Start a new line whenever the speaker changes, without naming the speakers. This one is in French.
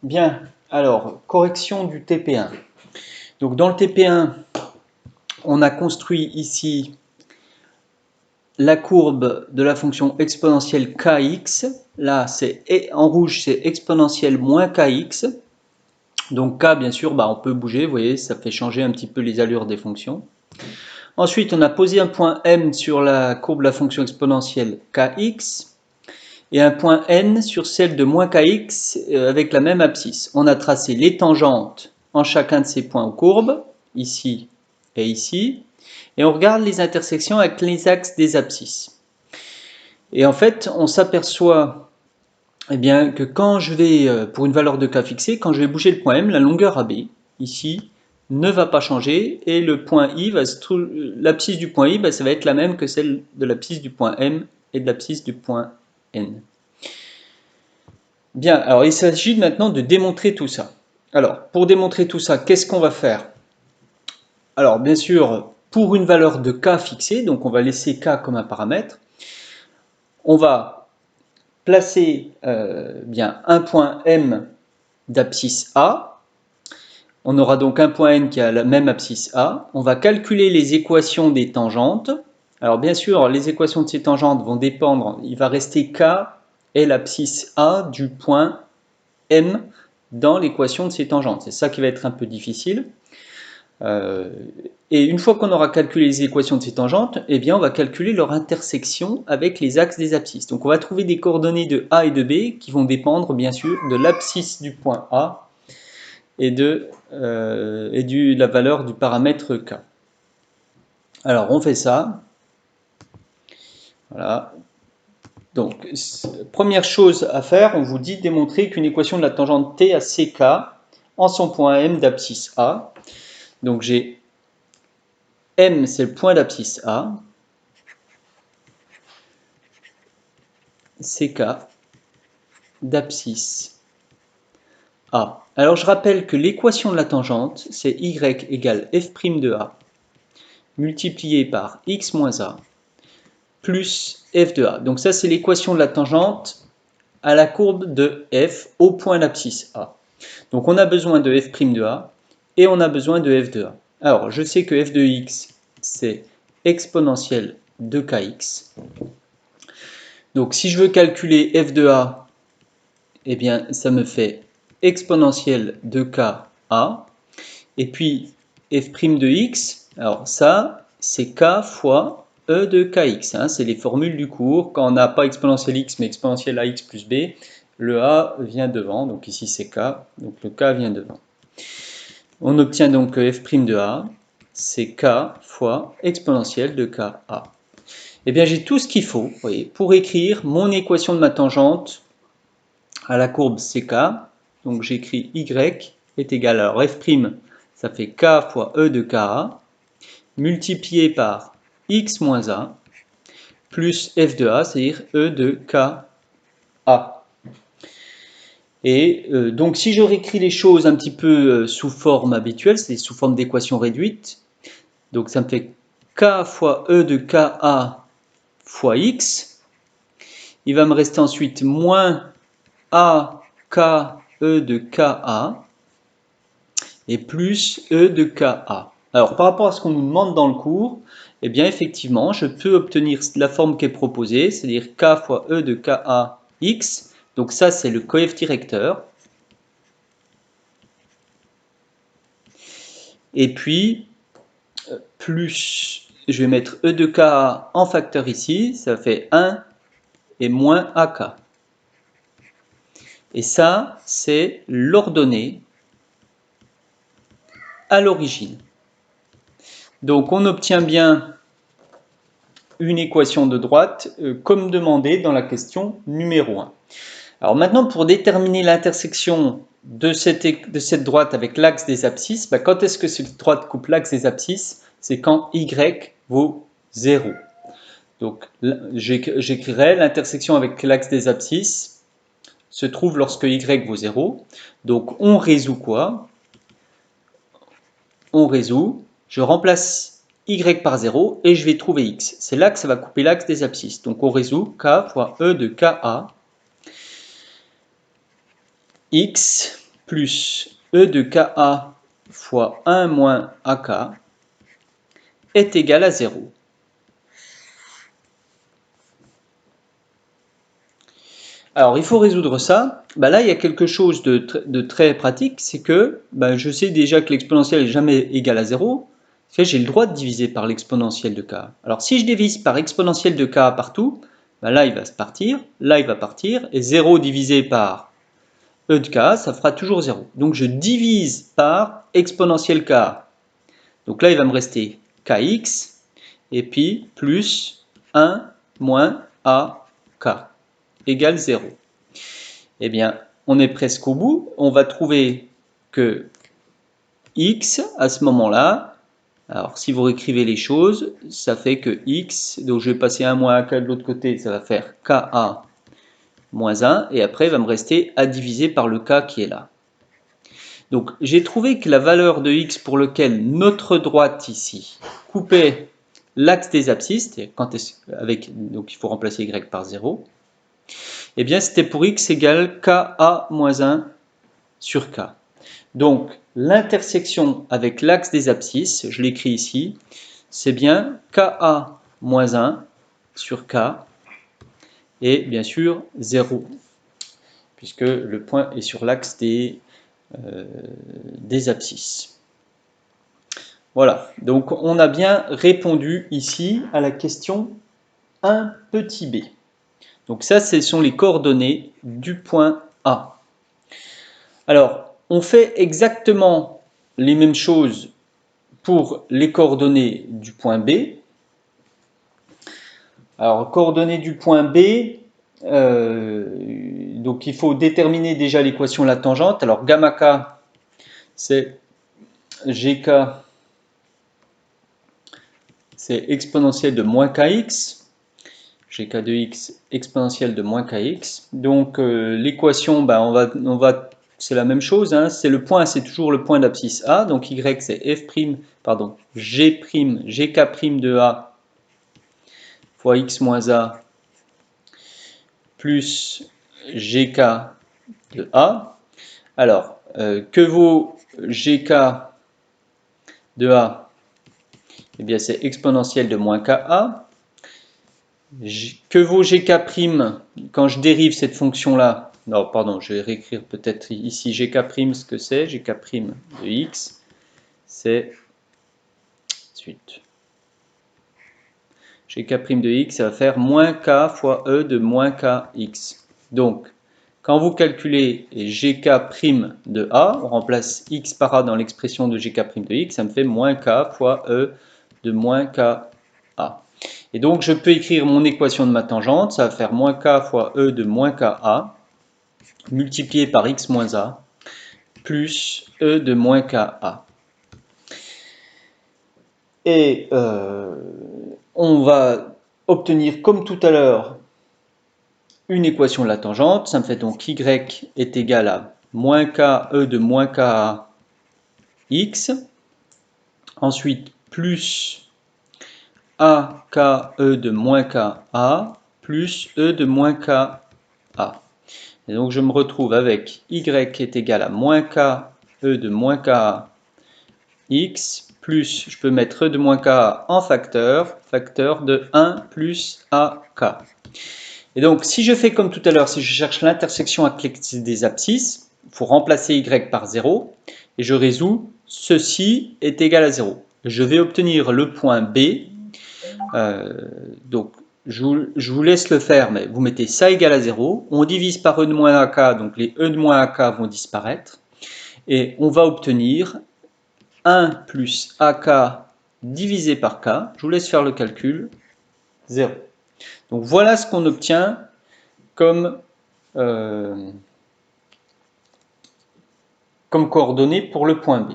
Bien, alors, correction du TP1. Donc dans le TP1, on a construit ici la courbe de la fonction exponentielle kx. Là, en rouge, c'est exponentielle moins kx. Donc k, bien sûr, on peut bouger, vous voyez, ça fait changer un petit peu les allures des fonctions. Ensuite, on a posé un point M sur la courbe de la fonction exponentielle kx et un point N sur celle de moins kx avec la même abscisse. On a tracé les tangentes en chacun de ces points aux courbes, ici et ici, et on regarde les intersections avec les axes des abscisses. Et en fait, on s'aperçoit que quand je vais, pour une valeur de k fixée, quand je vais bouger le point M, la longueur AB, ici, ne va pas changer, et le point I, l'abscisse du point I, ça va être la même que celle de l'abscisse du point M et de l'abscisse du point N. Bien, alors il s'agit maintenant de démontrer tout ça. Alors, pour démontrer tout ça, qu'est-ce qu'on va faire? Alors, bien sûr, pour une valeur de k fixée, donc on va laisser k comme un paramètre, on va placer un point M d'abscisse A. On aura donc un point N qui a la même abscisse A. On va calculer les équations des tangentes. Alors, bien sûr, les équations de ces tangentes vont dépendre, il va rester k et l'abscisse A du point M dans l'équation de ces tangentes. C'est ça qui va être un peu difficile. Et une fois qu'on aura calculé les équations de ces tangentes, on va calculer leur intersection avec les axes des abscisses. Donc on va trouver des coordonnées de A et de B qui vont dépendre bien sûr de l'abscisse du point A et de la valeur du paramètre K. Alors on fait ça. Voilà. Donc, première chose à faire, on vous dit démontrer qu'une équation de la tangente T à CK en son point M d'abscisse A. Donc j'ai M, c'est le point d'abscisse A. CK d'abscisse A. Alors je rappelle que l'équation de la tangente, c'est y égale f' de A multiplié par x moins A plus f de A. Donc ça, c'est l'équation de la tangente à la courbe de f au point d'abscisse A. Donc on a besoin de f' de A et on a besoin de f de A. Alors je sais que f de x, c'est exponentielle de kx. Donc si je veux calculer f de A, ça me fait exponentielle de k A. Et puis f' de x, alors ça, c'est k fois e de kx. Hein, c'est les formules du cours. Quand on n'a pas exponentielle x, mais exponentielle ax plus b, le a vient devant. Donc ici, c'est k. Donc le k vient devant. On obtient donc que f' de a, c'est k fois exponentielle de ka. J'ai tout ce qu'il faut, vous voyez, pour écrire mon équation de ma tangente à la courbe ck. Donc j'écris y est égal, alors f', ça fait k fois e de ka, multiplié par x moins a, plus f de a, c'est-à-dire e de ka. Et donc si je réécris les choses un petit peu sous forme habituelle, c'est sous forme d'équation réduite, donc ça me fait k fois e de ka fois x. Il va me rester ensuite moins a k e de ka et plus e de ka. Alors par rapport à ce qu'on nous demande dans le cours, effectivement, je peux obtenir la forme qui est proposée, c'est-à-dire k fois e de ka x. Donc ça, c'est le coef directeur. Et puis, plus, je vais mettre e de ka en facteur ici, ça fait 1 et moins ak. Et ça, c'est l'ordonnée à l'origine. Donc on obtient bien une équation de droite comme demandé dans la question numéro 1. Alors maintenant, pour déterminer l'intersection de cette droite avec l'axe des abscisses, quand est-ce que cette droite coupe l'axe des abscisses? C'est quand y vaut 0. Donc j'écrirai l'intersection avec l'axe des abscisses se trouve lorsque y vaut 0. Donc on résout quoi? On résout, je remplace y par 0 et je vais trouver x. C'est là que ça va couper l'axe des abscisses. Donc on résout k fois e de ka x plus E de KA fois 1 moins AK est égal à 0. Alors, il faut résoudre ça. Là, il y a quelque chose de très pratique, c'est que je sais déjà que l'exponentielle n'est jamais égale à 0. J'ai le droit de diviser par l'exponentielle de k. Alors, si je divise par exponentielle de k partout, là, il va se partir, là, il va partir, et 0 divisé par e de k, ça fera toujours 0. Donc, je divise par exponentielle k. Donc là, il va me rester kx, et puis plus 1 moins ak égale 0. Eh bien, on est presque au bout. On va trouver que x, à ce moment-là, alors si vous réécrivez les choses, ça fait que x, donc je vais passer 1 moins ak de l'autre côté, ça va faire ka moins 1, et après il va me rester à diviser par le k qui est là. Donc j'ai trouvé que la valeur de x pour lequel notre droite ici coupait l'axe des abscisses, donc il faut remplacer y par 0, eh bien c'était pour x égale ka moins 1 sur k. Donc l'intersection avec l'axe des abscisses, je l'écris ici, c'est bien ka moins 1 sur k et bien sûr 0, puisque le point est sur l'axe des abscisses. Voilà, donc on a bien répondu ici à la question 1 petit b. Donc ça, ce sont les coordonnées du point A. Alors, on fait exactement les mêmes choses pour les coordonnées du point B. Alors, coordonnées du point B, donc il faut déterminer déjà l'équation de la tangente. Alors, gamma k, c'est gk, c'est exponentielle de moins kx. Gk de x exponentielle de moins kx. Donc, l'équation, c'est la même chose, hein. C'est le point, c'est toujours le point d'abscisse A. Donc, y, c'est gk' de A fois x moins A plus gk de A. Alors, que vaut gk de A? Eh bien, c'est exponentielle de moins ka. Que vaut gk' quand je dérive cette fonction-là? Non, pardon, je vais réécrire peut-être ici gk', ce que c'est. Gk' de x, c'est... Suite. Gk' de x, ça va faire moins k fois e de moins kx. Donc, quand vous calculez gk' de a, on remplace x par a dans l'expression de gk' de x, ça me fait moins k fois e de moins ka. Et donc, je peux écrire mon équation de ma tangente, ça va faire moins k fois e de moins ka, multiplié par x moins a, plus e de moins ka. Et on va obtenir, comme tout à l'heure, une équation de la tangente. Ça me fait donc y est égal à moins k e de moins ka x. Ensuite, plus a k e de moins ka plus e de moins ka. Et donc, je me retrouve avec y est égal à moins k e de moins ka x, plus, je peux mettre e de moins k en facteur de 1 plus ak. Et donc, si je fais comme tout à l'heure, si je cherche l'intersection avec l'axe des abscisses, il faut remplacer y par 0, et je résous, ceci est égal à 0. Je vais obtenir le point B, donc je vous laisse le faire, mais vous mettez ça égal à 0, on divise par e de moins ak, donc les e de moins ak vont disparaître, et on va obtenir 1 plus ak divisé par k, je vous laisse faire le calcul, 0. Donc voilà ce qu'on obtient comme coordonnées pour le point B.